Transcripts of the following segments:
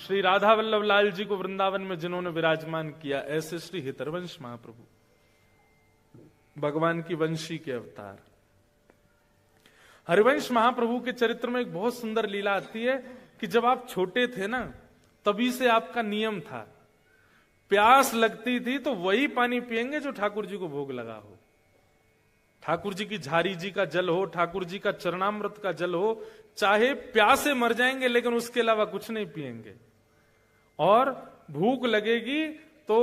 श्री राधा वल्लभ लाल जी को वृंदावन में जिन्होंने विराजमान किया, ऐसे श्री हितरवंश महाप्रभु भगवान की वंशी के अवतार। हरिवंश महाप्रभु के चरित्र में एक बहुत सुंदर लीला आती है कि जब आप छोटे थे ना, तभी से आपका नियम था, प्यास लगती थी तो वही पानी पिएंगे जो ठाकुर जी को भोग लगा हो। ठाकुर जी की झारी जी का जल हो, ठाकुर जी का चरणामृत का जल हो, चाहे प्यासे मर जाएंगे लेकिन उसके अलावा कुछ नहीं पिएंगे। और भूख लगेगी तो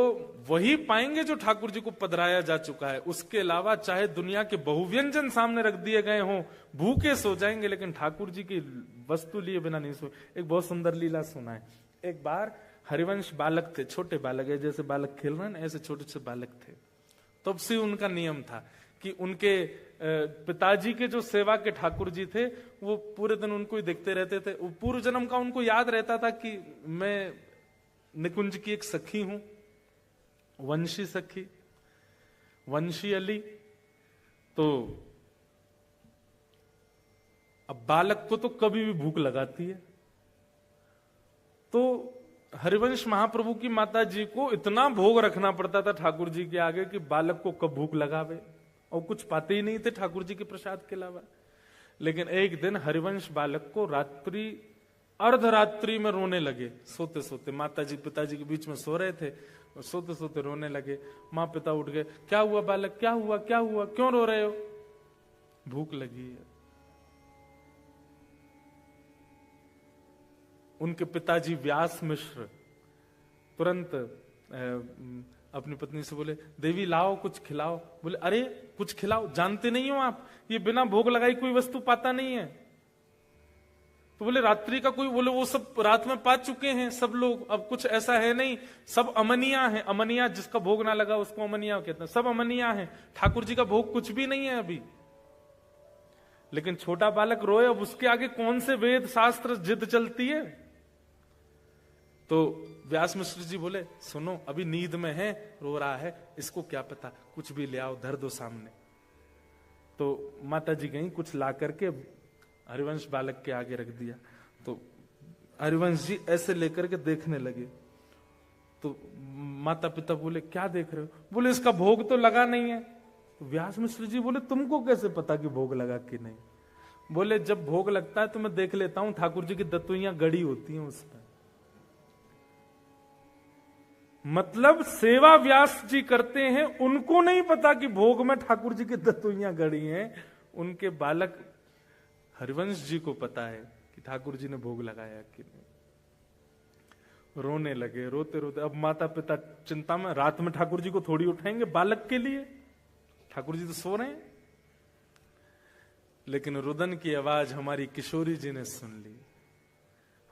वही पाएंगे जो ठाकुर जी को पधराया जा चुका है। उसके अलावा चाहे दुनिया के बहुव्यंजन सामने रख दिए गए हों, भूखे सो जाएंगे लेकिन ठाकुर जी की वस्तु लिए बिना नहीं सो। एक बहुत सुंदर लीला सुना है। एक बार हरिवंश बालक थे, छोटे बालक है, जैसे बालक खेल रहे हैं ऐसे छोटे छोटे बालक थे। तब से उनका नियम था कि उनके पिताजी के जो सेवा के ठाकुर जी थे वो पूरे दिन उनको ही देखते रहते थे। पूर्व जन्म का उनको याद रहता था कि मैं निकुंज की एक सखी हूं, वंशी सखी, वंशी अली। तो अब बालक को तो कभी भी भूख लगाती है, तो हरिवंश महाप्रभु की माता जी को इतना भोग रखना पड़ता था ठाकुर जी के आगे कि बालक को कब भूख लगावे, और कुछ पाते ही नहीं थे ठाकुर जी के प्रसाद के अलावा। लेकिन एक दिन हरिवंश बालक को रात्रि अर्धरात्रि में रोने लगे, सोते सोते। माता जी पिताजी के बीच में सो रहे थे और सोते सोते रोने लगे। माँ पिता उठ गए, क्या हुआ बालक, क्या हुआ क्या हुआ, क्यों रो रहे हो? भूख लगी है। उनके पिताजी व्यास मिश्र तुरंत अपनी पत्नी से बोले, देवी लाओ कुछ खिलाओ। बोले, अरे कुछ खिलाओ, जानते नहीं हो आप ये बिना भोग लगाई कोई वस्तु पाता नहीं है। तो बोले रात्रि का कोई, बोले वो सब रात में पा चुके हैं सब लोग, अब कुछ ऐसा है नहीं, सब अमनिया है। अमनिया जिसका भोग ना लगा उसको अमनिया कहते हैं, सब अमनिया है, ठाकुर जी का भोग कुछ भी नहीं है अभी। लेकिन छोटा बालक रोए, अब उसके आगे कौन से वेद शास्त्र जिद चलती है। तो व्यास मिश्र जी बोले, सुनो अभी नींद में है, रो रहा है, इसको क्या पता, कुछ भी ले आओ, धर दो सामने। तो माता जी गई, कुछ ला करके हरिवंश बालक के आगे रख दिया। तो हरिवंश जी ऐसे लेकर के देखने लगे। तो माता पिता बोले, क्या देख रहे हो? बोले, इसका भोग तो लगा नहीं है। तो व्यास मिश्र जी बोले, तुमको कैसे पता कि भोग लगा कि नहीं? बोले, जब भोग लगता है तो मैं देख लेता हूं, ठाकुर जी की दतुइयां गड़ी होती हैं उसमें। मतलब सेवा व्यास जी करते हैं, उनको नहीं पता कि भोग में ठाकुर जी की दतुइयां गड़ी हैं। उनके बालक हरिवंश जी को पता है कि ठाकुर जी ने भोग लगाया कि नहीं। रोने लगे, रोते रोते। अब माता पिता चिंता में, रात में ठाकुर जी को थोड़ी उठाएंगे बालक के लिए, ठाकुर जी तो सो रहे हैं। लेकिन रुदन की आवाज हमारी किशोरी जी ने सुन ली।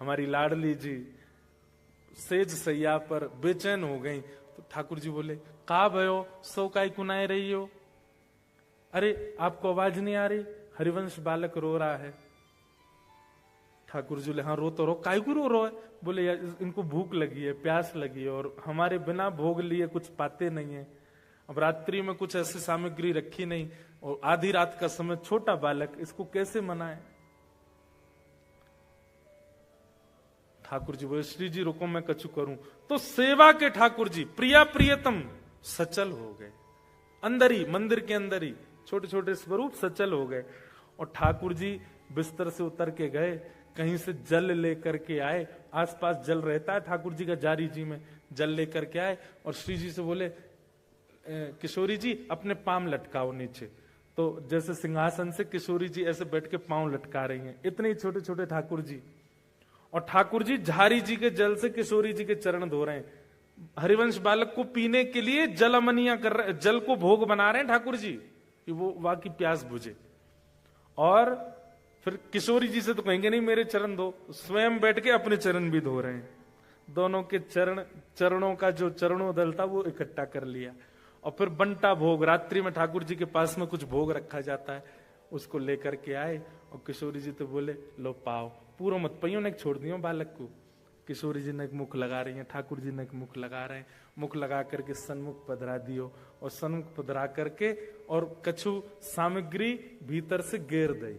हमारी लाडली जी सेज सैया पर बेचैन हो गई। तो ठाकुर जी बोले, का भयो, सो काय कुनाए रही हो? अरे आपको आवाज नहीं आ रही? हरिवंश बालक रो रहा है। ठाकुर जी बोले, हाँ रो तो रो, काय को रो रहा है? बोले, यार इनको भूख लगी है, प्यास लगी है, और हमारे बिना भोग लिए कुछ पाते नहीं है। अब रात्रि में कुछ ऐसी सामग्री रखी नहीं, और आधी रात का समय, छोटा बालक, इसको कैसे मनाए? ठाकुर जी बोले, श्री जी रुको मैं कछु करूं। तो सेवा के ठाकुर जी प्रिया प्रियतम सचल हो गए, अंदर ही, मंदिर के अंदर ही छोटे छोटे स्वरूप सचल हो गए। और ठाकुर जी बिस्तर से उतर के गए, कहीं से जल लेकर के आए, आसपास जल रहता है ठाकुर जी का जारी जी में, जल लेकर के आए और श्री जी से बोले, किशोरी जी अपने पांव लटकाओ नीचे। तो जैसे सिंहासन से किशोरी जी ऐसे बैठ के पांव लटका रही हैं, इतने छोटे छोटे ठाकुर जी। और ठाकुर जी झारी जी के जल से किशोरी जी के चरण धो रहे हैं। हरिवंश बालक को पीने के लिए जल अमनिया कर रहे, जल को भोग बना रहे हैं ठाकुर जी कि वो वहां की प्यास बुझे। और फिर किशोरी जी से तो कहेंगे नहीं मेरे चरण धो, स्वयं बैठ के अपने चरण भी धो रहे हैं। दोनों के चरणों का जो चरणोदल था वो इकट्ठा कर लिया। और फिर बंटा भोग, रात्रि में ठाकुर जी के पास में कुछ भोग रखा जाता है, उसको लेकर के आए। और किशोरी जी तो बोले, लो पाओ, पूरा मत पइयो ने छोड़ दियो बालक को। किशोरी जी ने एक मुख लगा रही है, ठाकुर जी ने एक मुख लगा रहे हैं। मुख लगा करके सन्मुख पधरा दियो, और सन्मुख पधरा करके और कछु सामग्री भीतर से गेर दई।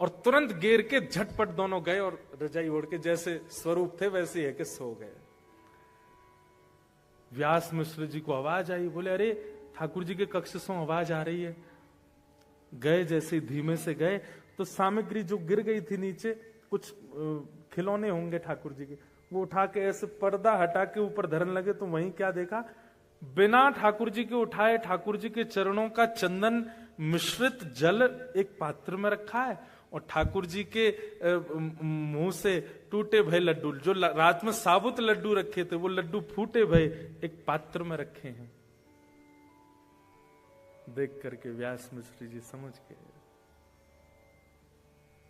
और तुरंत गेर के झटपट दोनों गए और रजाई ओढ़ के जैसे स्वरूप थे वैसे है कि सो गए। व्यास मिश्र जी को आवाज आई, बोले अरे ठाकुर जी के कक्ष से आवाज आ रही है। गए, जैसे धीमे से गए तो सामग्री जो गिर गई थी नीचे, कुछ खिलौने होंगे ठाकुर जी के, वो उठा के ऐसे पर्दा हटा के ऊपर धरन लगे। तो वहीं क्या देखा, बिना ठाकुर जी के उठाए ठाकुर जी के चरणों का चंदन मिश्रित जल एक पात्र में रखा है और ठाकुर जी के मुंह से टूटे भय लड्डू, जो रात में साबुत लड्डू रखे थे वो लड्डू फूटे भय एक पात्र में रखे हैं। देख करके व्यास मिश्र जी समझ गए।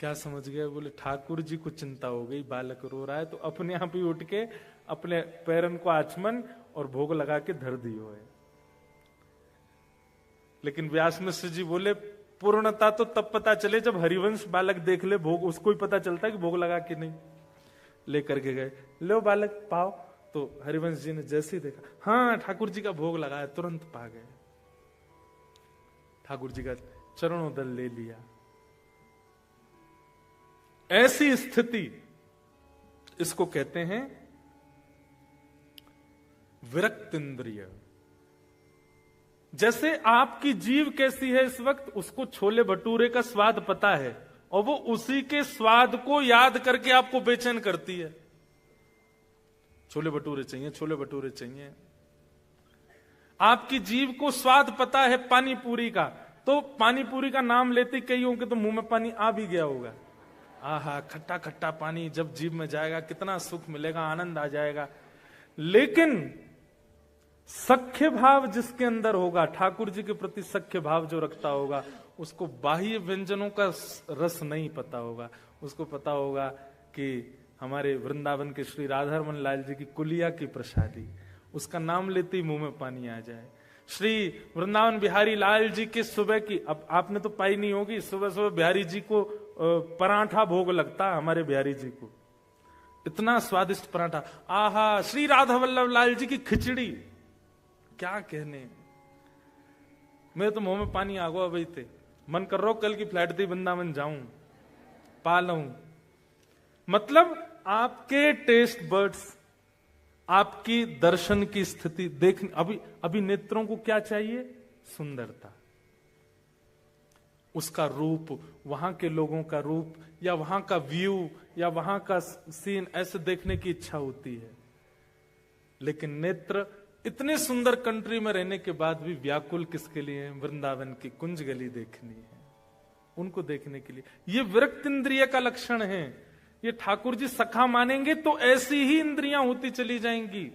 क्या समझ गए? बोले ठाकुर जी को चिंता हो गई, बालक रो रहा है, तो अपने आप ही उठ के अपने पैरन को आचमन और भोग लगा के धर दियो है। लेकिन व्यास मिश्र जी बोले पूर्णता तो तब पता चले जब हरिवंश बालक देख ले भोग, उसको ही पता चलता है कि भोग लगा कि नहीं। लेकर के गए, लो बालक पाओ। तो हरिवंश जी ने जैसे ही देखा, हाँ ठाकुर जी का भोग लगाया, तुरंत पा गए। ठाकुर जी का चरणोदल ले लिया। ऐसी स्थिति, इसको कहते हैं विरक्त इंद्रिय। जैसे आपकी जीव कैसी है इस वक्त, उसको छोले भटूरे का स्वाद पता है और वो उसी के स्वाद को याद करके आपको बेचैन करती है। छोले भटूरे चाहिए, छोले भटूरे चाहिए। आपकी जीव को स्वाद पता है पानी पूरी का, तो पानी पूरी का नाम लेते कईयों के तो मुंह में पानी आ भी गया होगा। आहा, खट्टा खट्टा पानी जब जीभ में जाएगा कितना सुख मिलेगा, आनंद आ जाएगा। लेकिन सख्य भाव जिसके अंदर होगा, ठाकुर जी के प्रति सख्य भाव जो रखता होगा, उसको बाह्य व्यंजनों का रस नहीं पता होगा। उसको पता होगा कि हमारे वृंदावन के श्री राधारमन लाल जी की कुलिया की प्रसादी, उसका नाम लेते ही मुंह में पानी आ जाए। श्री वृंदावन बिहारी लाल जी के सुबह की, अब आपने तो पाई नहीं होगी, सुबह सुबह बिहारी जी को पराठा भोग लगता है। हमारे बिहारी जी को इतना स्वादिष्ट पराठा, आहा। श्री राधा वल्लभ लाल जी की खिचड़ी, क्या कहने, मेरे तो मुंह में पानी आ गया भाई थे। मन कर रहा कल की फ्लाइट थी वृंदावन जाऊं, पा लूं। मतलब आपके टेस्ट बर्ड्स, आपकी दर्शन की स्थिति देख, अभी नेत्रों को क्या चाहिए? सुंदरता, उसका रूप, वहां के लोगों का रूप, या वहां का व्यू, या वहां का सीन, ऐसे देखने की इच्छा होती है। लेकिन नेत्र इतने सुंदर कंट्री में रहने के बाद भी व्याकुल किसके लिए है? वृंदावन की कुंज गली देखनी है, उनको देखने के लिए। ये विरक्त इंद्रिय का लक्षण है। ये ठाकुर जी सखा मानेंगे तो ऐसी ही इंद्रियां होती चली जाएंगी।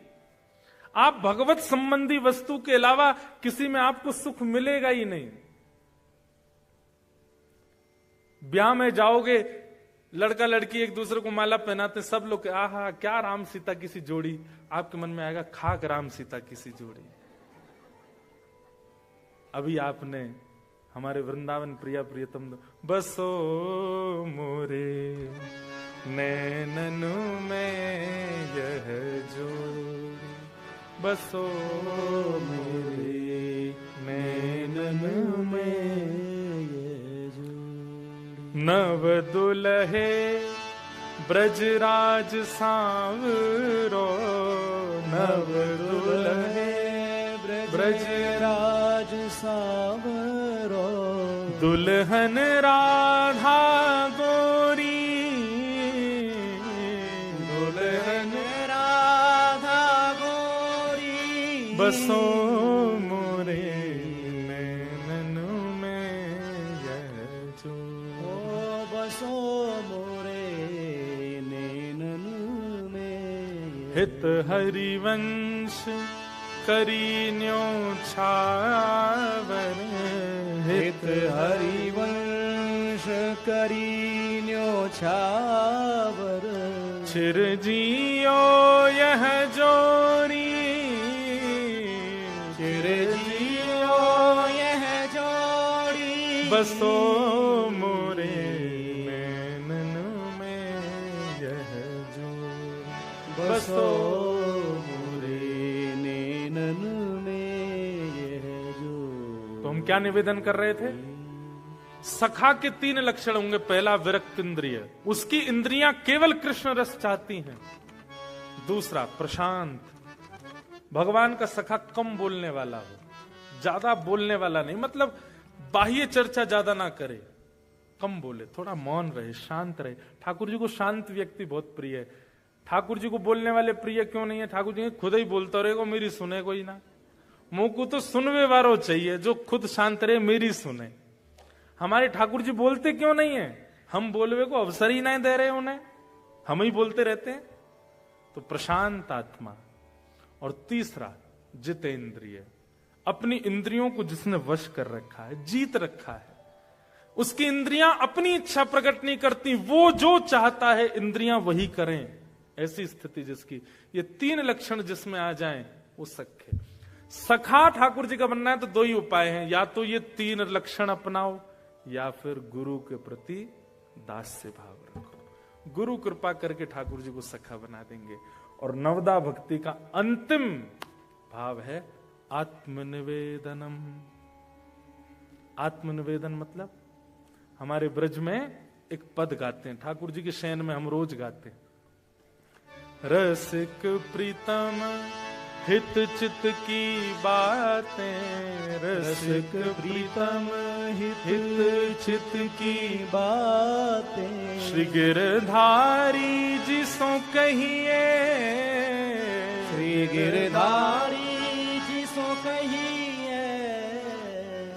आप भगवत संबंधी वस्तु के अलावा किसी में आपको सुख मिलेगा ही नहीं। ब्याह में जाओगे, लड़का लड़की एक दूसरे को माला पहनाते, सब लोग आहा क्या राम सीता की सी जोड़ी, आपके मन में आएगा खाक राम सीता की सी जोड़ी। अभी आपने हमारे वृंदावन प्रिया प्रियतम बसो मोरे नैननु में यह जोड़ी, बसो मोरे नैननु में नव दुल्हे ब्रजराज सांवरो, नव दुल्हे ब्रजराज सांवरो, दुल्हन राधा गोरी, दुल्हन राधा गोरी, बसो मोरे हित हरिवंश करीन्यो छावर, हित हरिवंश करीन्यो छावर, चिरजियो यह जोरी, चिरजियो यह जोड़ी, बसो मोरे बसो मोरे नैनन में यह जो। तो हम क्या निवेदन कर रहे थे? सखा के 3 लक्षण होंगे। पहला विरक्त इंद्रिय, उसकी इंद्रियां केवल कृष्ण रस चाहती हैं। दूसरा प्रशांत, भगवान का सखा कम बोलने वाला हो, ज्यादा बोलने वाला नहीं, मतलब बाह्य चर्चा ज्यादा ना करे, कम बोले, थोड़ा मौन रहे, शांत रहे। ठाकुर जी को शांत व्यक्ति बहुत प्रिय है। ठाकुर जी को बोलने वाले प्रिय क्यों नहीं है? ठाकुर जी खुद ही बोलता रहेगा, मेरी सुने कोई ना। मुंह को तो सुनवे वारो चाहिए, जो खुद शांत रहे, मेरी सुने। हमारे ठाकुर जी बोलते क्यों नहीं है? हम बोलवे को अवसर ही नहीं दे रहे उन्हें, हम ही बोलते रहते हैं। तो प्रशांत आत्मा। और तीसरा जितेंद्रिय, अपनी इंद्रियों को जिसने वश कर रखा है, जीत रखा है, उसकी इंद्रियां अपनी इच्छा प्रकट नहीं करती, वो जो चाहता है इंद्रियां वही करें, ऐसी स्थिति जिसकी। ये 3 लक्षण जिसमें आ जाएं वो सख्य। सखा ठाकुर जी का बनना है तो 2 ही उपाय हैं, या तो ये 3 लक्षण अपनाओ या फिर गुरु के प्रति दास्य भाव रखो। गुरु कृपा करके ठाकुर जी को सखा बना देंगे। और नवदा भक्ति का अंतिम भाव है आत्मनिवेदनम। आत्मनिवेदन मतलब हमारे ब्रज में एक पद गाते हैं, ठाकुर जी के शयन में हम रोज गाते हैं। रसिक प्रीतम हित चित की बातें, रसिक प्रीतम हित चित की बातें, श्री गिरधारी जी सो कहिए, श्री गिरधारी जी सो कहिए,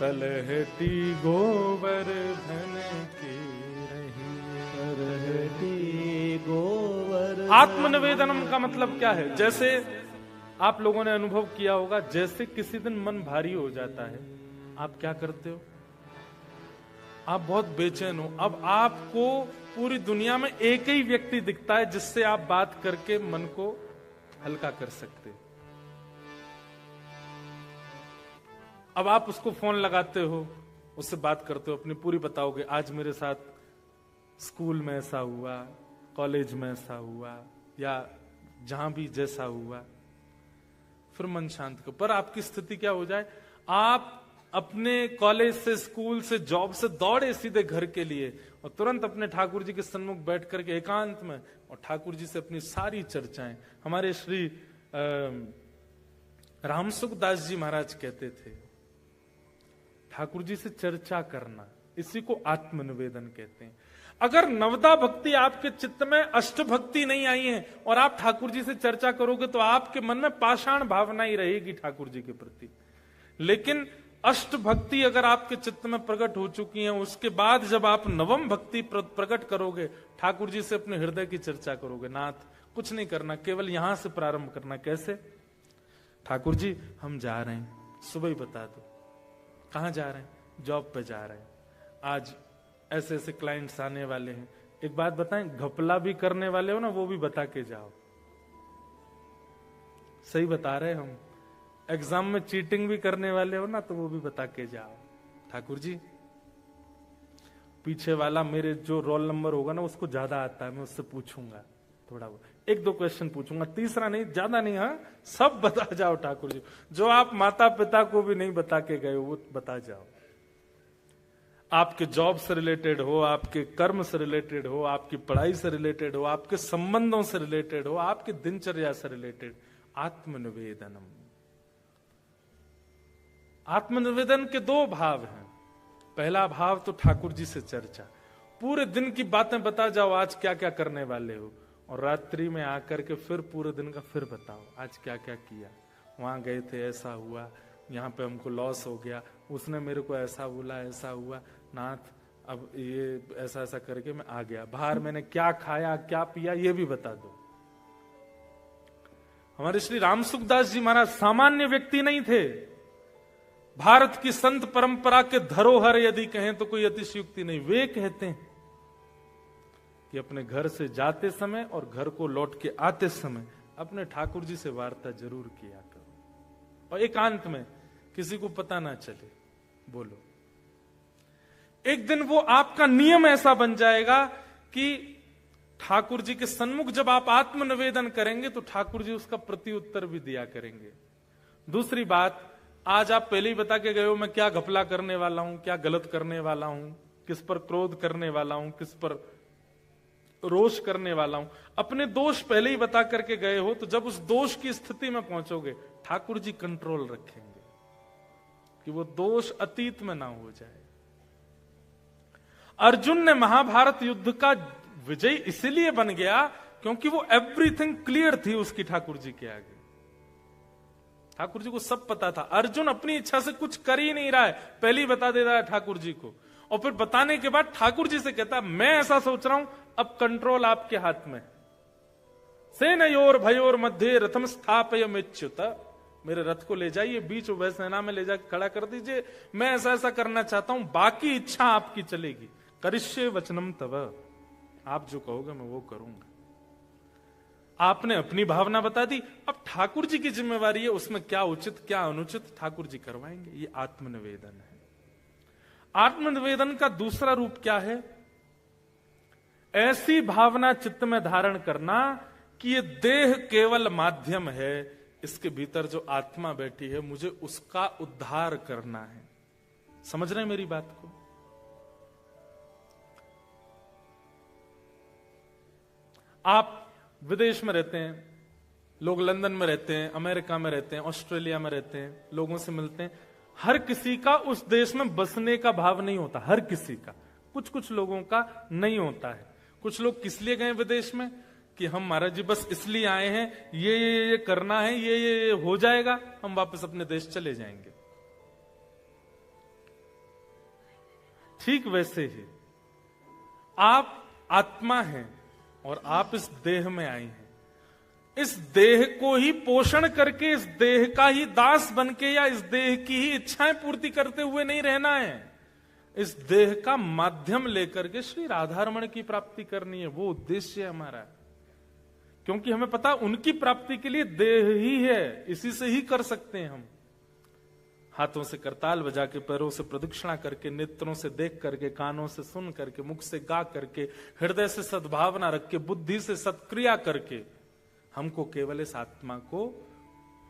तलहटी गोवर्धन की रही, तलहटी गोवर्धन। आत्मनिवेदनम का मतलब क्या है? जैसे आप लोगों ने अनुभव किया होगा, जैसे किसी दिन मन भारी हो जाता है, आप क्या करते हो? आप बहुत बेचैन हो। अब आपको पूरी दुनिया में एक ही व्यक्ति दिखता है जिससे आप बात करके मन को हल्का कर सकते। अब आप उसको फोन लगाते हो, उससे बात करते हो, अपनी पूरी बताओगे, आज मेरे साथ स्कूल में ऐसा हुआ, कॉलेज में ऐसा हुआ, या जहां भी जैसा हुआ, फिर मन शांत करो। पर आपकी स्थिति क्या हो जाए, आप अपने कॉलेज से, स्कूल से, जॉब से दौड़े सीधे घर के लिए और तुरंत अपने ठाकुर जी के सन्मुख बैठ करके एकांत में और ठाकुर जी से अपनी सारी चर्चाएं। हमारे श्री रामसुखदास जी महाराज कहते थे, ठाकुर जी से चर्चा करना, इसी को आत्मनिवेदन कहते हैं। अगर नवदा भक्ति आपके चित्त में अष्ट भक्ति नहीं आई है और आप ठाकुर जी से चर्चा करोगे तो आपके मन में पाषाण भावना ही रहेगी ठाकुर जी के प्रति। लेकिन अष्ट भक्ति अगर आपके चित्त में प्रकट हो चुकी है, उसके बाद जब आप नवम भक्ति प्रकट करोगे, ठाकुर जी से अपने हृदय की चर्चा करोगे। नाथ कुछ नहीं करना, केवल यहां से प्रारंभ करना। कैसे? ठाकुर जी हम जा रहे हैं, सुबह ही बता दो कहां जा रहे हैं। जॉब पे जा रहे हैं, आज ऐसे ऐसे क्लाइंट्स आने वाले हैं। एक बात बताएं, घपला भी करने वाले हो ना, वो भी बता के जाओ। सही बता रहे हम। एग्जाम में चीटिंग भी करने वाले हो ना, तो वो भी बता के जाओ। ठाकुर जी पीछे वाला मेरे जो रोल नंबर होगा ना, उसको ज्यादा आता है, मैं उससे पूछूंगा थोड़ा बहुत, 1-2 क्वेश्चन पूछूंगा, तीसरा नहीं, ज्यादा नहीं, हाँ सब बता जाओ ठाकुर जी। जो आप माता पिता को भी नहीं बता के गए हो वो बता जाओ। आपके जॉब से रिलेटेड हो, आपके कर्म से रिलेटेड हो, आपकी पढ़ाई से रिलेटेड हो, आपके संबंधों से रिलेटेड हो, आपके दिनचर्या से रिलेटेड। आत्मनिवेदनम। आत्मनिवेदन के 2 भाव हैं। पहला भाव तो ठाकुर जी से चर्चा, पूरे दिन की बातें बता जाओ, आज क्या क्या करने वाले हो, और रात्रि में आकर के फिर पूरे दिन का फिर बताओ, आज क्या क्या किया, वहां गए थे, ऐसा हुआ, यहाँ पे हमको लॉस हो गया, उसने मेरे को ऐसा बोला, ऐसा हुआ, नाथ अब ये ऐसा ऐसा करके मैं आ गया, बाहर मैंने क्या खाया क्या पिया ये भी बता दो। हमारे श्री रामसुखदास जी महाराज सामान्य व्यक्ति नहीं थे। भारत की संत परंपरा के धरोहर यदि कहें तो कोई अतिशयोक्ति नहीं। वे कहते हैं कि अपने घर से जाते समय और घर को लौट के आते समय अपने ठाकुर जी से वार्ता जरूर किया करो, और एकांत में, किसी को पता ना चले, बोलो। एक दिन वो आपका नियम ऐसा बन जाएगा कि ठाकुर जी के सन्मुख जब आप आत्मनिवेदन करेंगे तो ठाकुर जी उसका प्रत्युत्तर भी दिया करेंगे। दूसरी बात, आज आप पहले ही बता के गए हो मैं क्या घपला करने वाला हूं, क्या गलत करने वाला हूं, किस पर क्रोध करने वाला हूं, किस पर रोष करने वाला हूं, अपने दोष पहले ही बता करके गए हो, तो जब उस दोष की स्थिति में पहुंचोगे ठाकुर जी कंट्रोल रखेंगे कि वो दोष अतीत में ना हो जाए। अर्जुन ने महाभारत युद्ध का विजय इसलिए बन गया क्योंकि वो एवरीथिंग क्लियर थी उसकी ठाकुर जी के आगे। ठाकुर जी को सब पता था। अर्जुन अपनी इच्छा से कुछ कर ही नहीं रहा है, पहले ही बता दे रहा है ठाकुर जी को, और फिर बताने के बाद ठाकुर जी से कहता मैं ऐसा सोच रहा हूं, अब कंट्रोल आपके हाथ में। सेनयोर भयोर मध्य रथम स्थापयमेच्युत, मेरे रथ को ले जाइए बीच उभय सेना में ले जाकर खड़ा कर दीजिए, मैं ऐसा ऐसा करना चाहता हूं, बाकी इच्छा आपकी चलेगी। करिष्ये वचनम तव, आप जो कहोगे मैं वो करूंगा। आपने अपनी भावना बता दी, अब ठाकुर जी की जिम्मेवारी है उसमें क्या उचित क्या अनुचित ठाकुर जी करवाएंगे। ये आत्मनिवेदन है। आत्मनिवेदन का दूसरा रूप क्या है? ऐसी भावना चित्त में धारण करना कि ये देह केवल माध्यम है, इसके भीतर जो आत्मा बैठी है मुझे उसका उद्धार करना है। समझ रहे हैं मेरी बात को? आप विदेश में रहते हैं, लोग लंदन में रहते हैं, अमेरिका में रहते हैं, ऑस्ट्रेलिया में रहते हैं, लोगों से मिलते हैं। हर किसी का उस देश में बसने का भाव नहीं होता, हर किसी का। कुछ कुछ लोगों का नहीं होता है। कुछ लोग किस लिए गए विदेश में कि हम महाराज जी बस इसलिए आए हैं, ये करना है, ये हो जाएगा, हम वापस अपने देश चले जाएंगे। ठीक वैसे ही आप आत्मा हैं और आप इस देह में आए हैं। इस देह को ही पोषण करके, इस देह का ही दास बनके या इस देह की ही इच्छाएं पूर्ति करते हुए नहीं रहना है। इस देह का माध्यम लेकर के श्री राधारमण की प्राप्ति करनी है, वो उद्देश्य है हमारा। क्योंकि हमें पता उनकी प्राप्ति के लिए देह ही है, इसी से ही कर सकते हैं हम। हाथों से करताल बजा के, पैरों से प्रदक्षिणा करके, नेत्रों से देख करके, कानों से सुन करके, मुख से गा करके, हृदय से सद्भावना रख के, बुद्धि से सत्क्रिया करके हमको केवल इस आत्मा को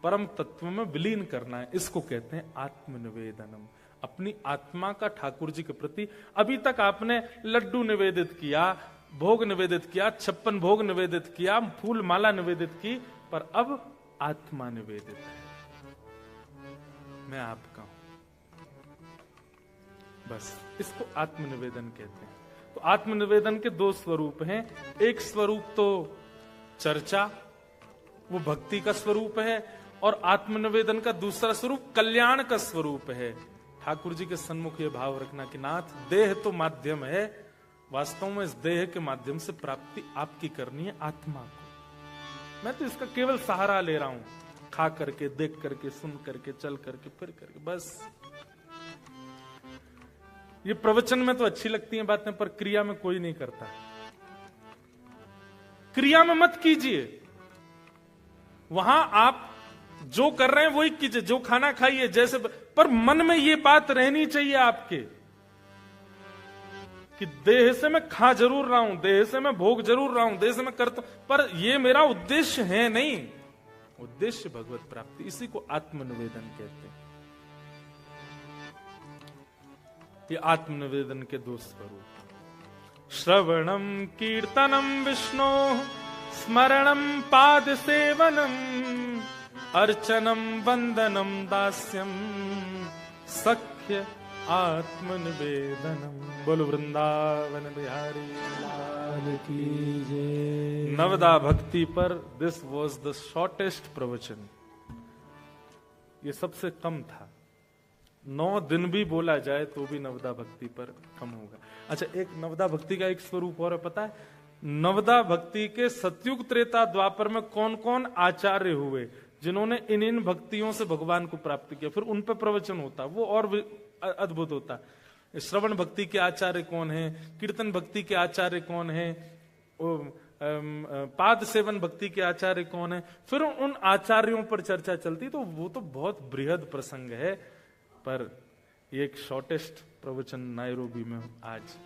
परम तत्व में विलीन करना है। इसको कहते हैं आत्मनिवेदनम। अपनी आत्मा का ठाकुर जी के प्रति, अभी तक आपने लड्डू निवेदित किया, भोग निवेदित किया, 56 भोग निवेदित किया, फूल माला निवेदित की, पर अब आत्मा निवेदित है, मैं आपका हूं। बस इसको आत्मनिवेदन कहते हैं। तो आत्मनिवेदन के दो स्वरूप हैं। एक स्वरूप तो चर्चा, वो भक्ति का स्वरूप है, और आत्मनिवेदन का दूसरा स्वरूप कल्याण का स्वरूप है। ठाकुर जी के सन्मुख ये भाव रखना कि नाथ, देह तो माध्यम है, वास्तव में इस देह के माध्यम से प्राप्ति आपकी करनी है आत्मा को। मैं तो इसका केवल सहारा ले रहा हूं, खा करके, देख करके, सुन करके, चल करके, फिर करके, बस। ये प्रवचन में तो अच्छी लगती हैं बातें, पर क्रिया में कोई नहीं करता। क्रिया में मत कीजिए। वहां आप जो कर रहे हैं वही कीजिए, जो खाना खाइए, जैसे, पर मन में ये बात रहनी चाहिए आपके कि देह से मैं खा जरूर रहा हूं, देह से मैं भोग जरूर रहा हूं, देह से मैं करता हूं, पर ये मेरा उद्देश्य है नहीं। उद्देश्य भगवत प्राप्ति, इसी को आत्मनिवेदन कहते हैं। ये आत्मनिवेदन के दो स्वरूप, श्रवणम कीर्तनम विष्णु, स्मरणम पाद सेवनम, अर्चनम वंदनम दास्यम, सख्य आत्मनिवेदनम। बोलो वृंदावन बिहारी लाल की जय। नवदा भक्ति पर दिस वॉज द शॉर्टेस्ट प्रवचन। ये सबसे कम था। 9 दिन भी बोला जाए तो भी नवदा भक्ति पर कम होगा। अच्छा, एक नवदा भक्ति का एक स्वरूप और है, पता है? नवदा भक्ति के सतयुग त्रेता द्वापर में कौन कौन आचार्य हुए जिन्होंने इन भक्तियों से भगवान को प्राप्त किया, फिर उन पर प्रवचन होता, वो और अद्भुत होता। श्रवण भक्ति के आचार्य कौन है, कीर्तन भक्ति के आचार्य कौन है, पाद सेवन भक्ति के आचार्य कौन है, फिर उन आचार्यों पर चर्चा चलती। तो वो तो बहुत बृहद प्रसंग है, पर एक शॉर्टेस्ट प्रवचन नायरोबी में आज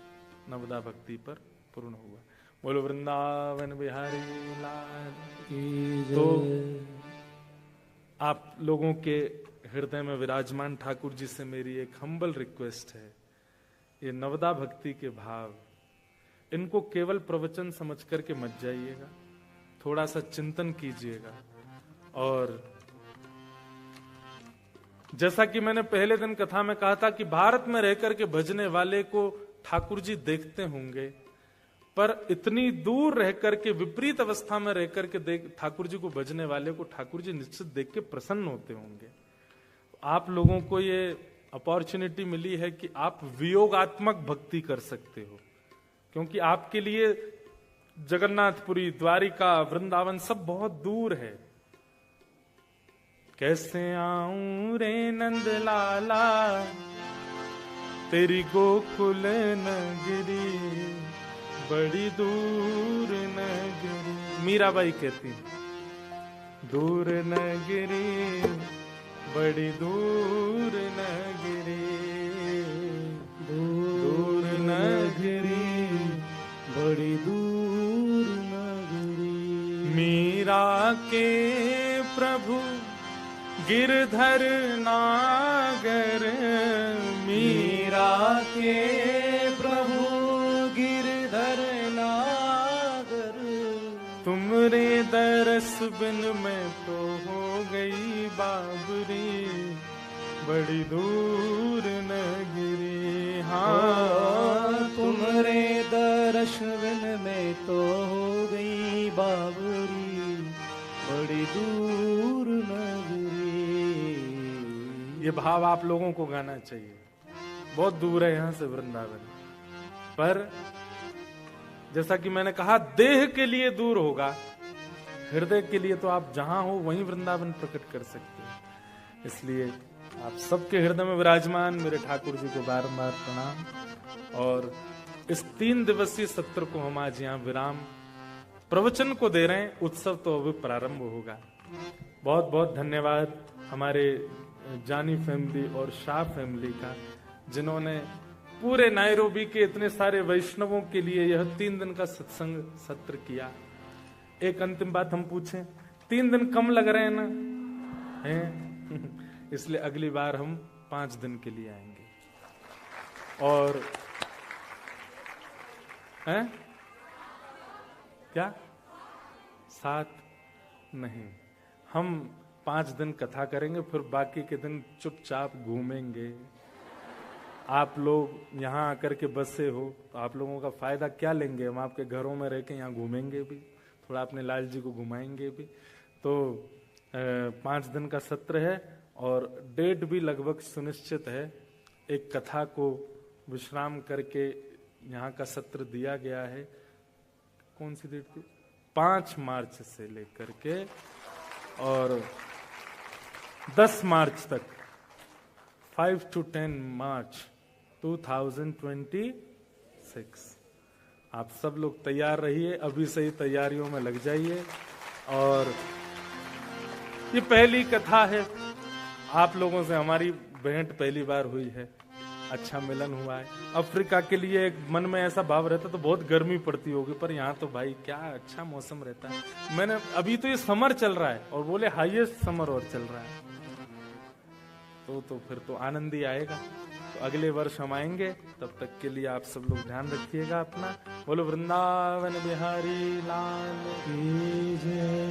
नवदा भक्ति पर पूर्ण हुआ। बोलो वृंदावन बिहारी लाल की जय। तो आप लोगों के हृदय में विराजमान ठाकुर जी से मेरी एक हम्बल रिक्वेस्ट है ये नवदा भक्ति के भाव, इनको केवल प्रवचन समझ करके मत जाइएगा, थोड़ा सा चिंतन कीजिएगा। और जैसा कि मैंने पहले दिन कथा में कहा था कि भारत में रहकर के भजने वाले को ठाकुर जी देखते होंगे, पर इतनी दूर रहकर के विपरीत अवस्था में रहकर के ठाकुर जी को भजने वाले को ठाकुर जी निश्चित देख के प्रसन्न होते होंगे। आप लोगों को ये अपॉर्चुनिटी मिली है कि आप वियोगात्मक भक्ति कर सकते हो, क्योंकि आपके लिए जगन्नाथपुरी, द्वारिका, वृंदावन सब बहुत दूर है। कैसे आऊं रे नंद लाला तेरी गोकुल नगरी, बड़ी दूर नगरी। मीराबाई कहती दूर नगरी, बड़ी दूर नगरी, दूर नगरी, बड़ी दूर नगरी। मीरा के प्रभु गिरधर नागर, मीरा के प्रभु गिरधर नागर। तुमरे दरस बिन मैं तो हो गई बाबरी, बड़ी दूर नगरी। हाँ तुमरे दरस बिन मैं तो हो गई बाबरी, बड़ी दूर नगरी। ये भाव आप लोगों को गाना चाहिए। बहुत दूर है यहां से वृंदावन, पर जैसा कि मैंने कहा देह के लिए दूर होगा, हृदय के लिए तो आप जहां हो वहीं वृंदावन प्रकट कर सकते हैं। इसलिए आप सबके हृदय में विराजमान मेरे ठाकुर जी को बारंबार प्रणाम। और इस 3 दिवसीय सत्र को हम आज यहाँ विराम प्रवचन को दे रहे हैं। उत्सव तो अभी प्रारंभ होगा। बहुत बहुत धन्यवाद हमारे जानी फैमिली और शाह फैमिली का, जिन्होंने पूरे नायरोबी के इतने सारे वैष्णवों के लिए यह 3 दिन का सत्संग सत्र किया। एक अंतिम बात हम पूछें, 3 दिन कम लग रहे हैं ना? हैं? इसलिए अगली बार हम 5 दिन के लिए आएंगे। और हैं? क्या 7 नहीं, हम 5 दिन कथा करेंगे, फिर बाकी के दिन चुपचाप घूमेंगे। आप लोग यहाँ आकर के बसे हो तो आप लोगों का फायदा क्या लेंगे? हम आपके घरों में रह के यहाँ घूमेंगे भी, थोड़ा अपने लाल जी को घुमाएंगे भी। तो 5 दिन का सत्र है और डेट भी लगभग सुनिश्चित है। एक कथा को विश्राम करके यहाँ का सत्र दिया गया है। कौन सी डेट थी? 5 मार्च से लेकर के और 10 मार्च तक, 5 to 10 मार्च 2026। आप सब लोग तैयार रहिए, अभी से ही तैयारियों में लग जाइए। और ये पहली कथा है, आप लोगों से हमारी भेंट पहली बार हुई है, अच्छा मिलन हुआ है। अफ्रीका के लिए एक मन में ऐसा भाव रहता तो बहुत गर्मी पड़ती होगी, पर यहाँ तो भाई क्या अच्छा मौसम रहता है। मैंने अभी तो ये समर चल रहा है और बोले हाईएस्ट समर और चल रहा है, तो फिर तो आनंद ही आएगा। तो अगले वर्ष हम आएंगे, तब तक के लिए आप सब लोग ध्यान रखिएगा अपना। बोलो वृंदावन बिहारी लाल की जय।